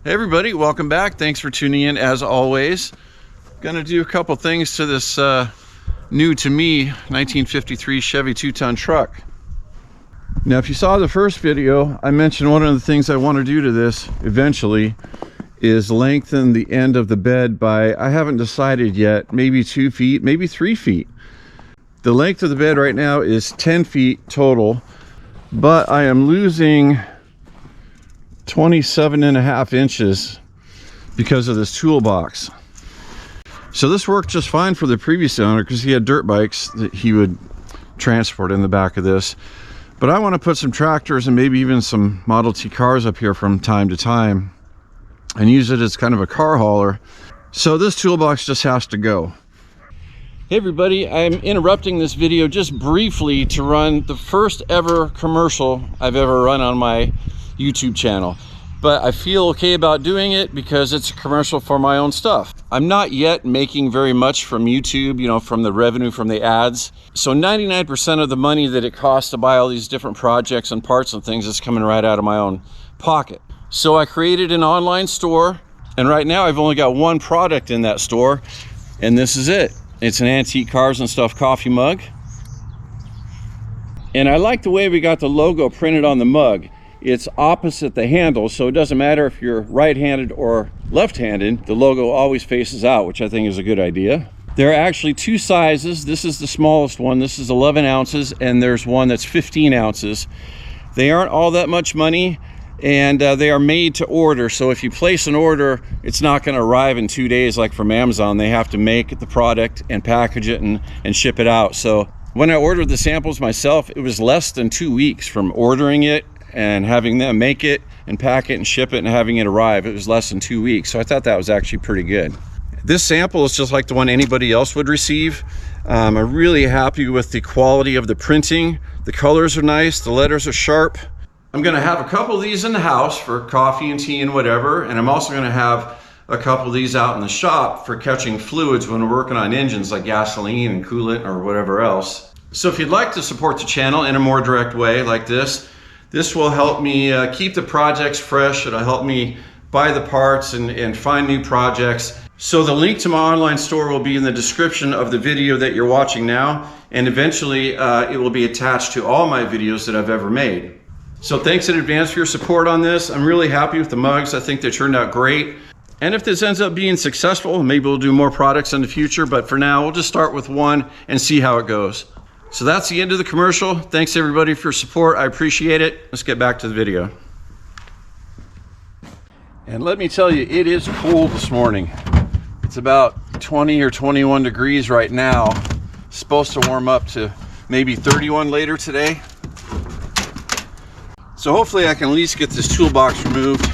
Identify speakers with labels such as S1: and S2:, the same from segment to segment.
S1: Hey everybody, welcome back. Thanks for tuning in as always. Gonna do a couple things to this new to me 1953 Chevy 2-ton truck. Now if you saw the first video, I mentioned one of the things I want to do to this eventually is lengthen the end of the bed by, I haven't decided yet, maybe 2 feet, maybe 3 feet. The length of the bed right now is 10 feet total, but I am losing 27.5 inches because of this toolbox. So this worked just fine for the previous owner because he had dirt bikes that he would transport in the back of this. But I want to put some tractors and maybe even some Model T cars up here from time to time and use it as kind of a car hauler. So this toolbox just has to go. Hey everybody, I'm interrupting this video just briefly to run the first ever commercial I've ever run on my YouTube channel, but I feel okay about doing it because it's a commercial for my own stuff. I'm not yet making very much from YouTube, you know, from the revenue from the ads. So 99% of the money that it costs to buy all these different projects and parts and things is coming right out of my own pocket. So I created an online store, and right now I've only got one product in that store, and this is it. It's an antique cars and stuff coffee mug. And I like the way we got the logo printed on the mug. It's opposite the handle, so it doesn't matter if you're right-handed or left-handed, the logo always faces out, which I think is a good idea. There are actually two sizes. This is the smallest one. This is 11 ounces, and there's one that's 15 ounces. They aren't all that much money, and they are made to order. So if you place an order, it's not going to arrive in 2 days like from Amazon. They have to make the product and package it and ship it out. So when I ordered the samples myself, it was less than 2 weeks from ordering it and having them make it and pack it and ship it and having it arrive. It was less than 2 weeks. So I thought that was actually pretty good. This sample is just like the one anybody else would receive. I'm really happy with the quality of the printing. The colors are nice, the letters are sharp. I'm gonna have a couple of these in the house for coffee and tea and whatever, and I'm also gonna have a couple of these out in the shop for catching fluids when we're working on engines like gasoline and coolant or whatever else. So if you'd like to support the channel in a more direct way like this will help me keep the projects fresh. It'll help me buy the parts and find new projects. So the link to my online store will be in the description of the video that you're watching now, and eventually it will be attached to all my videos that I've ever made. So thanks in advance for your support on this. I'm really happy with the mugs. I think they turned out great. And if this ends up being successful, maybe we'll do more products in the future, but for now, we'll just start with one and see how it goes. So that's the end of the commercial. Thanks everybody for your support. I appreciate it. Let's get back to the video. And let me tell you, it is cold this morning. It's about 20 or 21 degrees right now. It's supposed to warm up to maybe 31 later today. So hopefully I can at least get this toolbox removed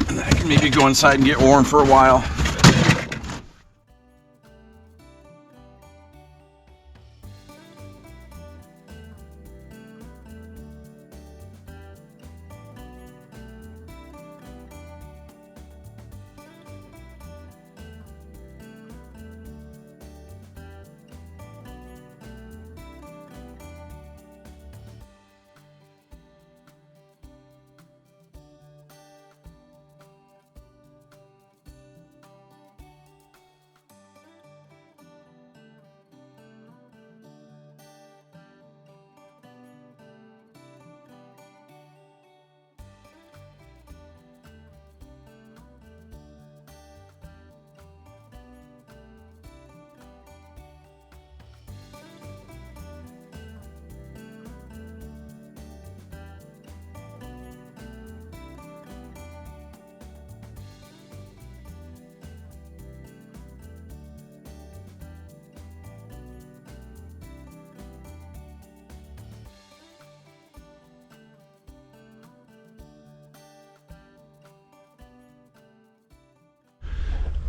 S1: and then I can maybe go inside and get warm for a while.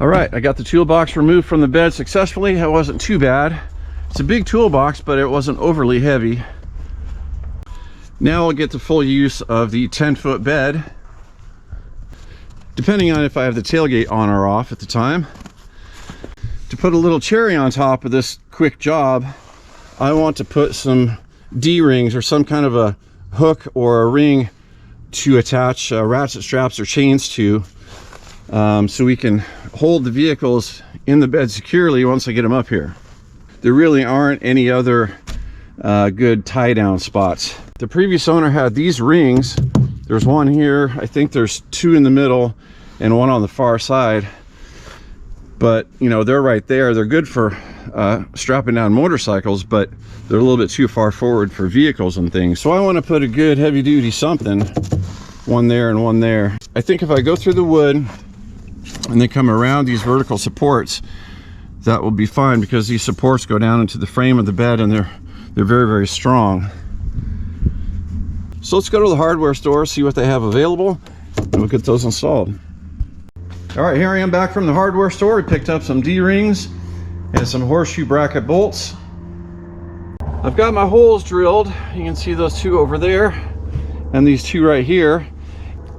S1: All right, I got the toolbox removed from the bed successfully. It wasn't too bad. It's a big toolbox, but it wasn't overly heavy. Now I'll get the full use of the 10-foot bed, depending on if I have the tailgate on or off at the time. To put a little cherry on top of this quick job, I want to put some D-rings or some kind of a hook or a ring to attach ratchet straps or chains to, so we can hold the vehicles in the bed securely once I get them up here. There really aren't any other good tie down spots. The previous owner had these rings. There's one here, I think there's two in the middle and one on the far side, but you know, they're right there. They're good for strapping down motorcycles, but they're a little bit too far forward for vehicles and things. So I want to put a good heavy duty something, one there and one there. I think if I go through the wood and then come around these vertical supports, that will be fine, because these supports go down into the frame of the bed and they're very, very strong. So let's go to the hardware store, see what they have available, and we'll get those installed. All right, here I am back from the hardware store. We picked up some D-rings and some horseshoe bracket bolts. I've got my holes drilled. You can see those two over there and these two right here.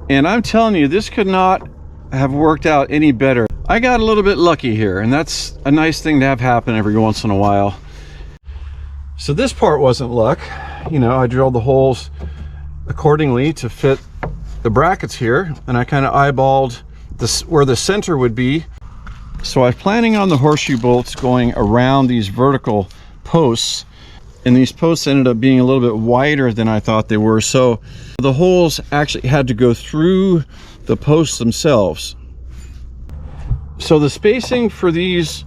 S1: And I'm telling you, this could not have worked out any better. I got a little bit lucky here, and that's a nice thing to have happen every once in a while. So this part wasn't luck. You know, I drilled the holes accordingly to fit the brackets here, and I kind of eyeballed this where the center would be. So I'm planning on the horseshoe bolts going around these vertical posts, and these posts ended up being a little bit wider than I thought they were. So the holes actually had to go through the posts themselves. So the spacing for these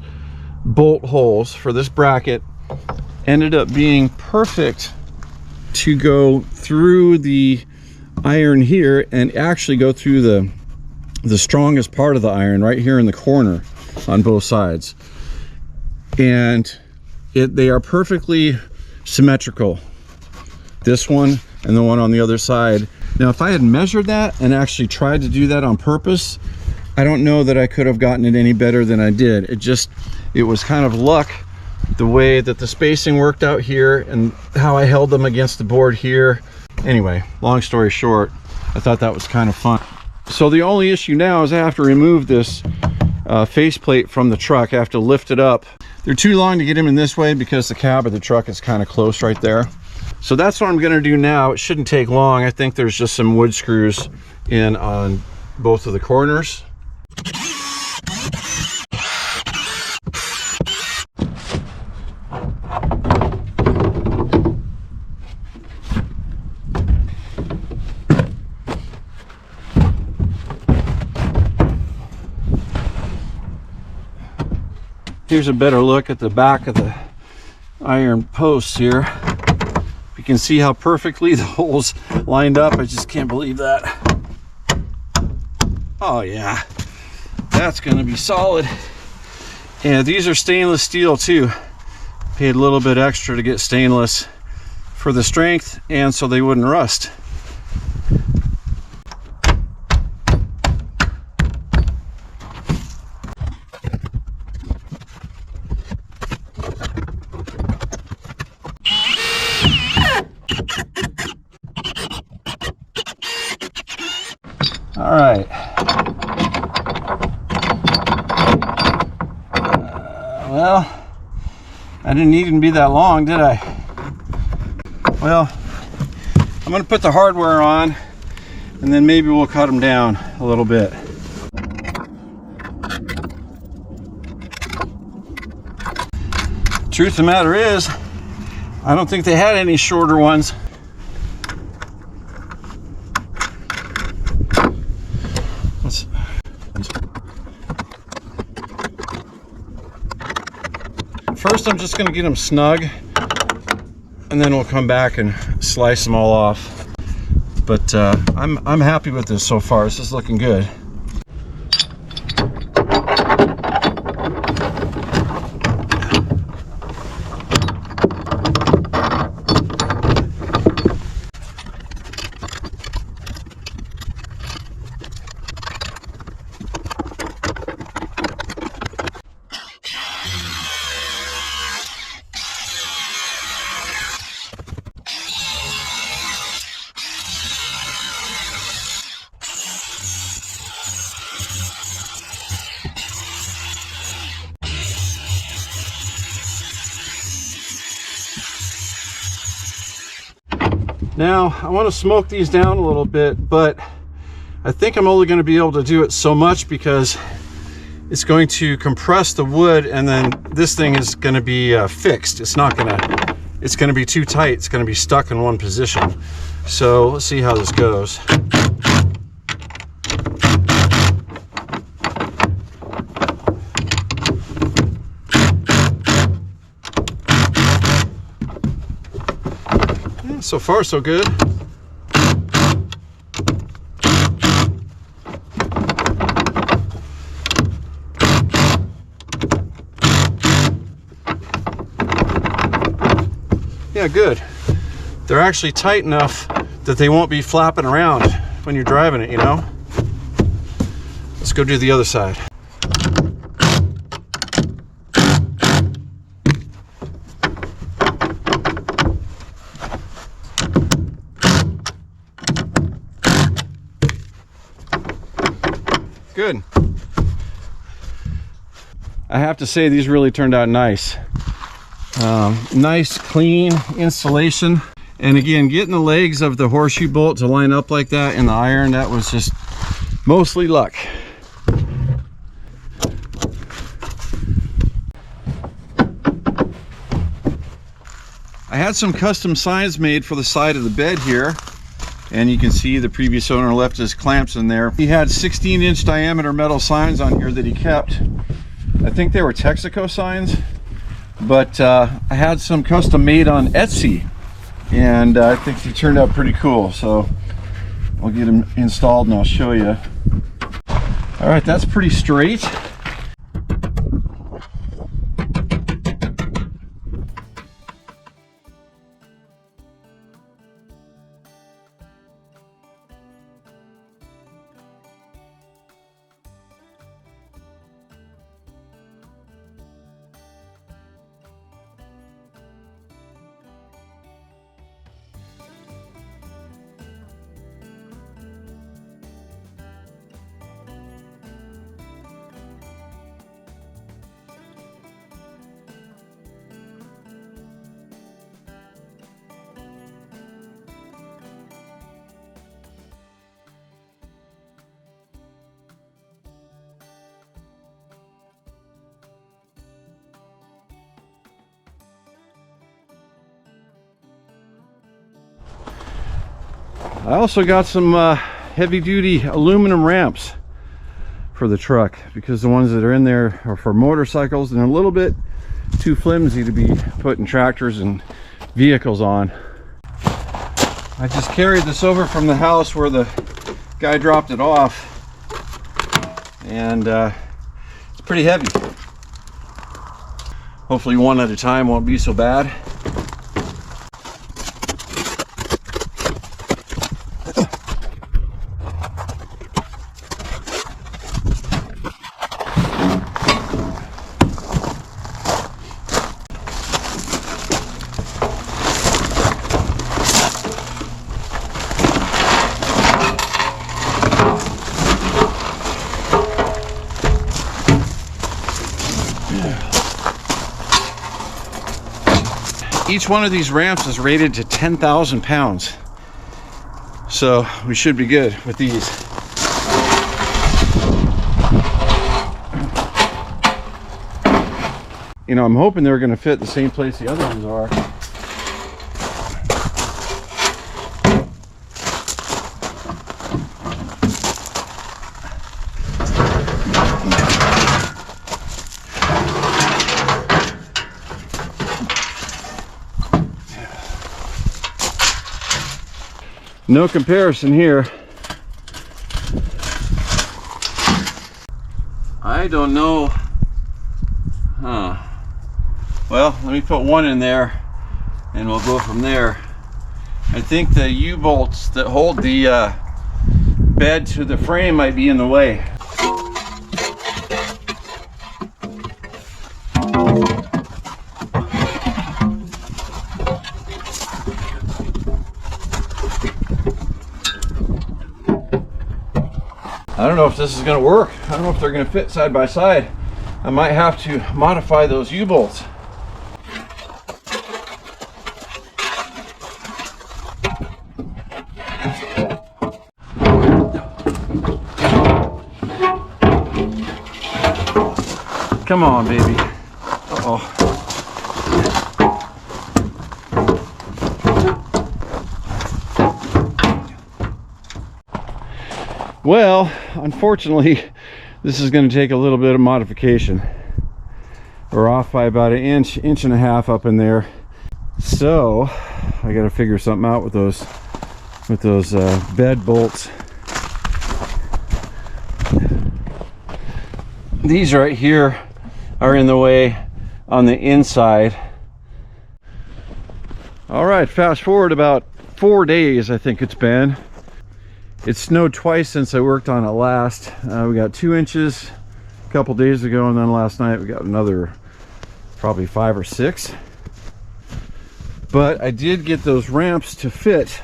S1: bolt holes for this bracket ended up being perfect to go through the iron here and actually go through the strongest part of the iron right here in the corner on both sides. And they are perfectly symmetrical, this one and the one on the other side. Now if I had measured that and actually tried to do that on purpose, I don't know that I could have gotten it any better than I did. It was kind of luck, the way that the spacing worked out here and how I held them against the board here. Anyway, long story short, I thought that was kind of fun. So the only issue now is I have to remove this faceplate from the truck. I have to lift it up. They're too long to get them in this way because the cab of the truck is kind of close right there. So that's what I'm going to do now. It shouldn't take long. I think there's just some wood screws in on both of the corners. Here's a better look at the back of the iron posts here. You can see how perfectly the holes lined up. I just can't believe that. Oh yeah, that's gonna be solid. And these are stainless steel too. Paid a little bit extra to get stainless for the strength and so they wouldn't rust. All right. Well, I didn't need it to be that long, did I? Well, I'm going to put the hardware on and then maybe we'll cut them down a little bit. Truth of the matter is, I don't think they had any shorter ones. First, I'm just going to get them snug, and then we'll come back and slice them all off. But I'm happy with this so far. This is looking good. Now I want to smoke these down a little bit, but I think I'm only going to be able to do it so much because it's going to compress the wood, and then this thing is going to be fixed. It's not going to, it's going to be too tight. It's going to be stuck in one position. So let's see how this goes. Yeah, so far so good. Yeah, good. They're actually tight enough that they won't be flapping around when you're driving it, you know? Let's go do the other side. Good. I have to say, these really turned out nice. Nice clean installation, and again, getting the legs of the horseshoe bolt to line up like that in the iron, that was just mostly luck. I had some custom signs made for the side of the bed here, and you can see the previous owner left his clamps in there. He had 16-inch diameter metal signs on here that he kept. I think they were Texaco signs. But I had some custom made on Etsy, and I think they turned out pretty cool. So I'll get them installed and I'll show you. All right, that's pretty straight. I also got some heavy-duty aluminum ramps for the truck, because the ones that are in there are for motorcycles and a little bit too flimsy to be putting tractors and vehicles on. I just carried this over from the house where the guy dropped it off, and it's pretty heavy. Hopefully one at a time won't be so bad. Each one of these ramps is rated to 10,000 pounds. So we should be good with these. You know, I'm hoping they're going to fit the same place the other ones are. No comparison here. I don't know. Well, let me put one in there and we'll go from there. I think the U-bolts that hold the bed to the frame might be in the way. I don't know if this is going to work. I don't know if they're going to fit side by side. I might have to modify those U-bolts. Come on, baby. Uh-oh. Well, unfortunately, this is going to take a little bit of modification. We're off by about an inch, inch and a half up in there. So I got to figure something out with those bed bolts. These right here are in the way on the inside. All right, fast forward about 4 days, I think it's been. It snowed twice since I worked on it last. We got 2 inches a couple days ago, and then last night we got another probably 5 or 6. But I did get those ramps to fit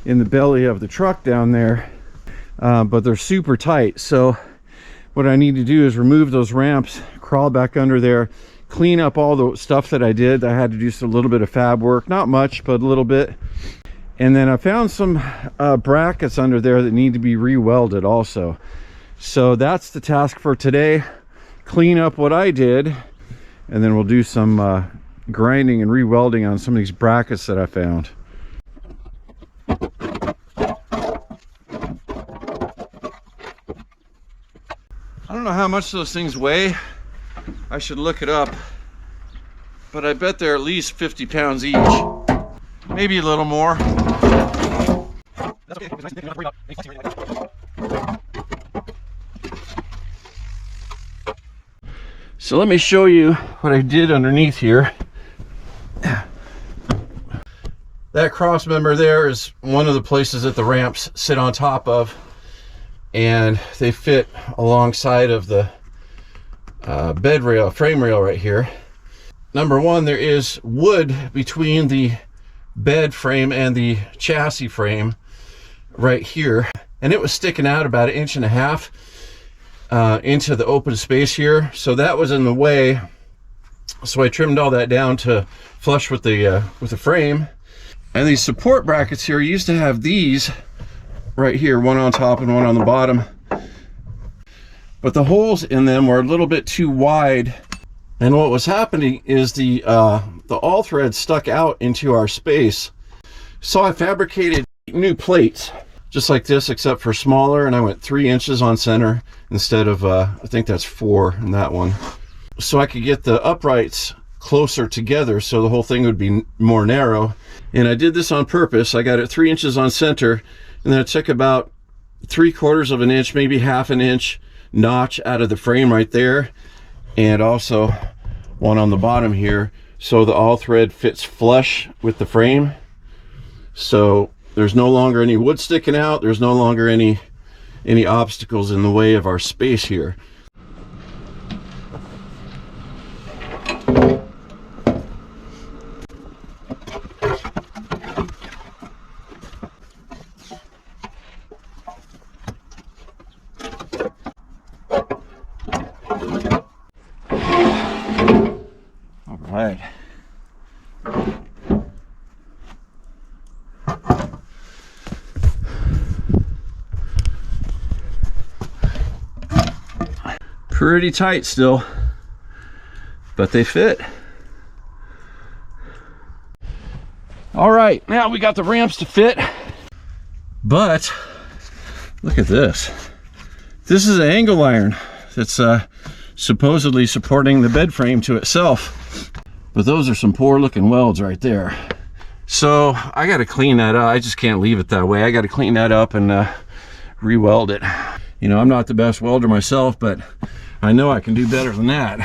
S1: in the belly of the truck down there, but they're super tight. So what I need to do is remove those ramps, crawl back under there, clean up all the stuff that I did. I had to do just a little bit of fab work, not much, but a little bit. And then I found some brackets under there that need to be re-welded also. So that's the task for today. Clean up what I did, and then we'll do some grinding and re-welding on some of these brackets that I found. I don't know how much those things weigh. I should look it up, but I bet they're at least 50 pounds each, maybe a little more. So let me show you what I did underneath here. That cross member there is one of the places that the ramps sit on top of, and they fit alongside of the bed rail, frame rail right here. Number one, there is wood between the bed frame and the chassis frame right here, and it was sticking out about 1.5 inches into the open space here, so that was in the way. So I trimmed all that down to flush with the frame. And these support brackets here, used to have these right here, one on top and one on the bottom, but the holes in them were a little bit too wide, and what was happening is the all thread stuck out into our space. So I fabricated new plates just like this, except for smaller, and I went 3 inches on center instead of I think that's 4 in that one, so I could get the uprights closer together so the whole thing would be more narrow. And I did this on purpose. I got it 3 inches on center, and then I took about 3/4 of an inch, maybe 1/2 inch notch out of the frame right there, and also one on the bottom here, so the all thread fits flush with the frame. So there's no longer any wood sticking out. There's no longer any obstacles in the way of our space here. Right. Pretty tight still, but they fit. All right, now we got the ramps to fit, but look at this. This is an angle iron that's supposedly supporting the bed frame to itself. But those are some poor looking welds right there. So I got to clean that up. I just can't leave it that way. I got to clean that up and re-weld it. You know, I'm not the best welder myself, but I know I can do better than that.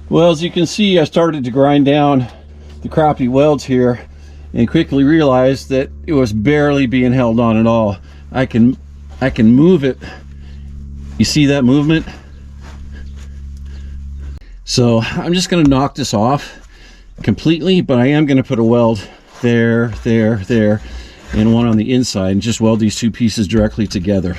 S1: Well, as you can see, I started to grind down the crappy welds here and quickly realized that it was barely being held on at all. I can move it. You see that movement? So I'm just going to knock this off completely, but I am going to put a weld there, there, and one on the inside, and just weld these two pieces directly together.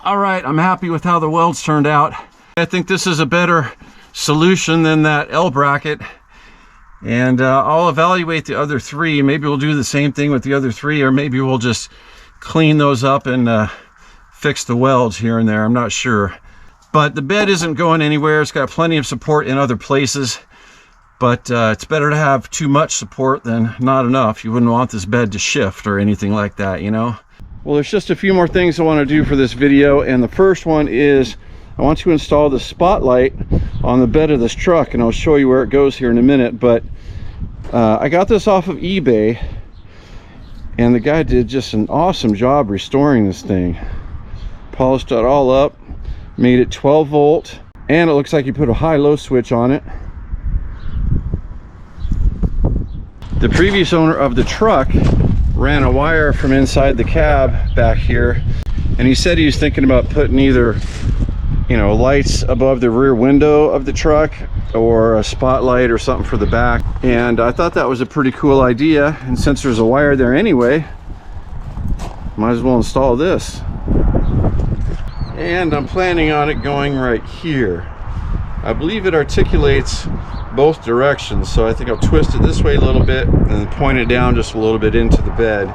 S1: All right, I'm happy with how the welds turned out. I think this is a better solution than that L bracket. And I'll evaluate the other three. Maybe we'll do the same thing with the other three, or maybe we'll just clean those up and fix the welds here and there. I'm not sure. But the bed isn't going anywhere. It's got plenty of support in other places. But it's better to have too much support than not enough. You wouldn't want this bed to shift or anything like that, you know? Well, there's just a few more things I want to do for this video. And the first one is I want to install the spotlight on the bed of this truck, and I'll show you where it goes here in a minute. But I got this off of eBay, and the guy did just an awesome job restoring this thing. Polished it all up, made it 12 volt, and it looks like he put a high-low switch on it. The previous owner of the truck ran a wire from inside the cab back here, and he said he was thinking about putting either, you know, lights above the rear window of the truck or a spotlight or something for the back. And I thought that was a pretty cool idea, and since there's a wire there anyway, might as well install this. And I'm planning on it going right here. I believe it articulates both directions, so I think I'll twist it this way a little bit and point it down just a little bit into the bed.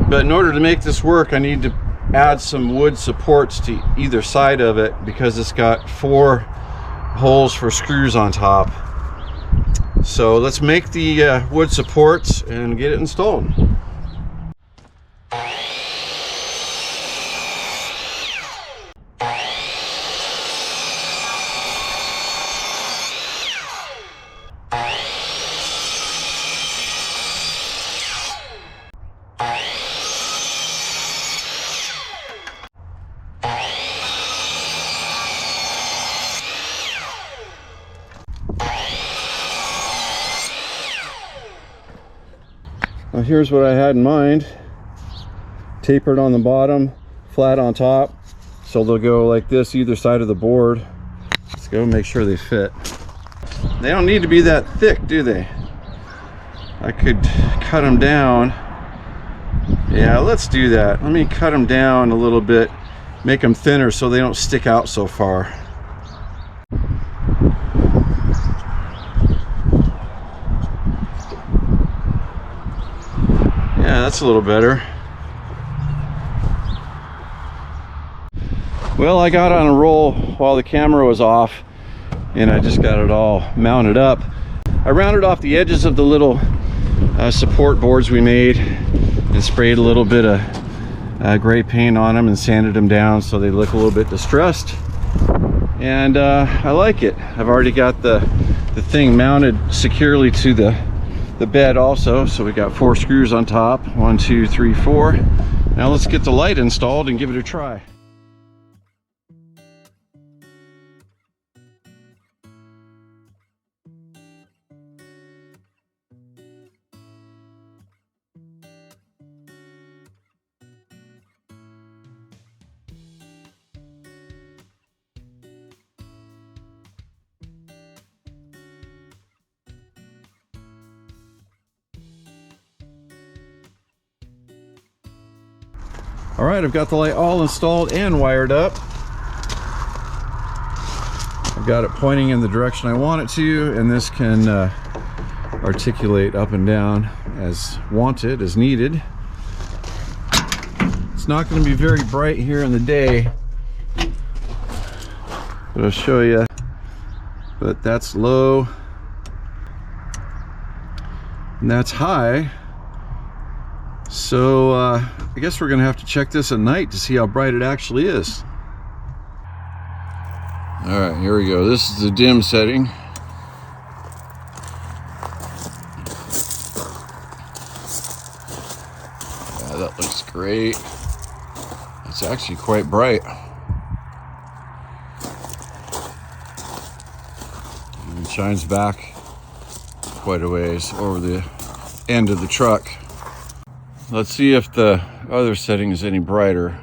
S1: But in order to make this work, I need to add some wood supports to either side of it, because it's got 4 holes for screws on top. So let's make the wood supports and get it installed. Now here's what I had in mind. Tapered on the bottom, flat on top, so they'll go like this either side of the board. Let's go make sure they fit. They don't need to be that thick, do they? I could cut them down. Yeah, let's do that. Let me cut them down a little bit, make them thinner so they don't stick out so far. Yeah, that's a little better. Well, I got on a roll while the camera was off, and I just got it all mounted up. I rounded off the edges of the little support boards we made and sprayed a little bit of gray paint on them and sanded them down so they look a little bit distressed. And I like it. I've already got the thing mounted securely to the bed also, so we got 4 screws on top. 1, 2, 3, 4. Now let's get the light installed and give it a try. All right, I've got the light all installed and wired up. I've got it pointing in the direction I want it to, and this can articulate up and down as wanted, as needed. It's not going to be very bright here in the day, but I'll show you. But that's low, and that's high. So I guess we're gonna have to check this at night to see how bright it actually is. All right, here we go. This is the dim setting. Yeah, that looks great. It's actually quite bright. And it shines back quite a ways over the end of the truck. Let's see if the other setting is any brighter.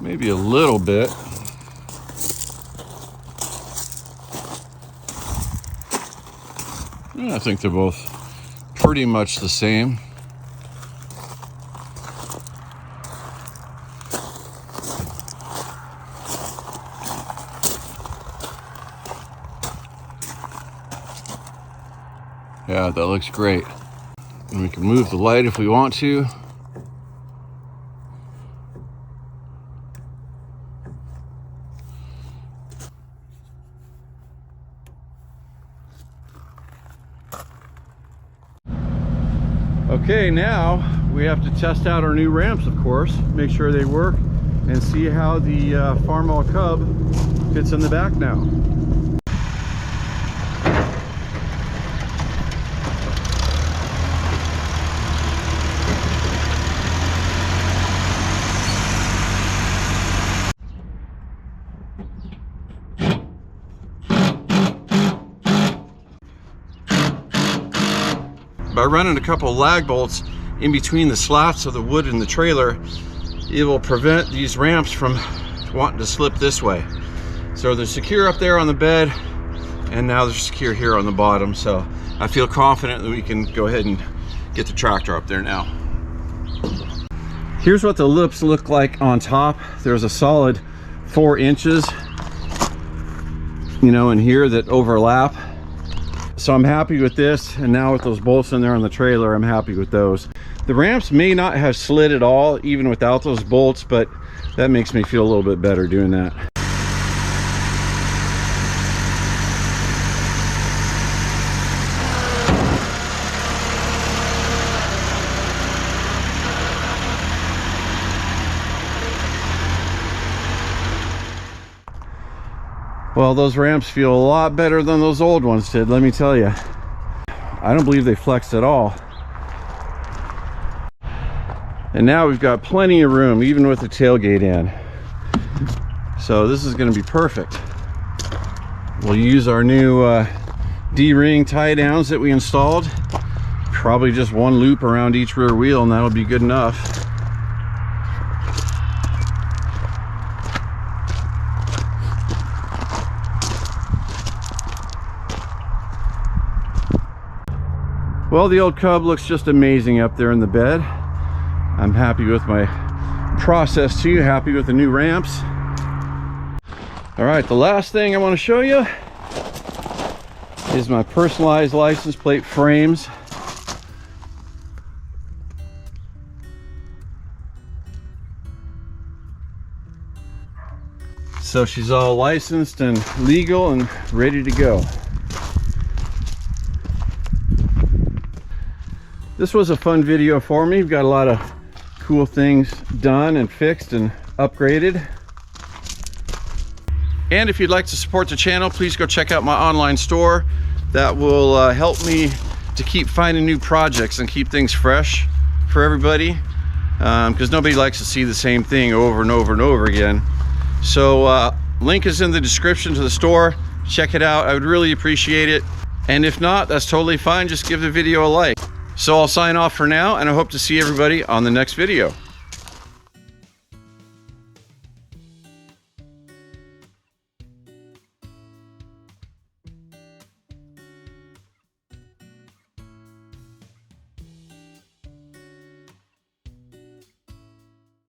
S1: Maybe a little bit. I think they're both pretty much the same. Yeah, that looks great. And we can move the light if we want to. Okay, now we have to test out our new ramps, of course, make sure they work, and see how the Farmall Cub fits in the back now. By running a couple lag bolts in between the slats of the wood in the trailer, it will prevent these ramps from wanting to slip this way. So they're secure up there on the bed, and now they're secure here on the bottom. So I feel confident that we can go ahead and get the tractor up there now. Here's what the lips look like on top. There's a solid 4 inches, you know, in here that overlap. So I'm happy with this, and now with those bolts in there on the trailer, I'm happy with those. The ramps may not have slid at all even without those bolts, but that makes me feel a little bit better doing that. Well, those ramps feel a lot better than those old ones did, let me tell you. I don't believe they flexed at all. And now we've got plenty of room, even with the tailgate in. So this is going to be perfect. We'll use our new D-ring tie downs that we installed. Probably just one loop around each rear wheel, and that'll be good enough. Well, the old Cub looks just amazing up there in the bed. I'm happy with my process too, happy with the new ramps. All right, the last thing I want to show you is my personalized license plate frames. So she's all licensed and legal and ready to go. This was a fun video for me. We've got a lot of cool things done and fixed and upgraded. And if you'd like to support the channel, please go check out my online store. That will help me to keep finding new projects and keep things fresh for everybody, because nobody likes to see the same thing over and over and over again. So link is in the description to the store. Check it out. I would really appreciate it. And if not, that's totally fine. Just give the video a like. So I'll sign off for now, and I hope to see everybody on the next video.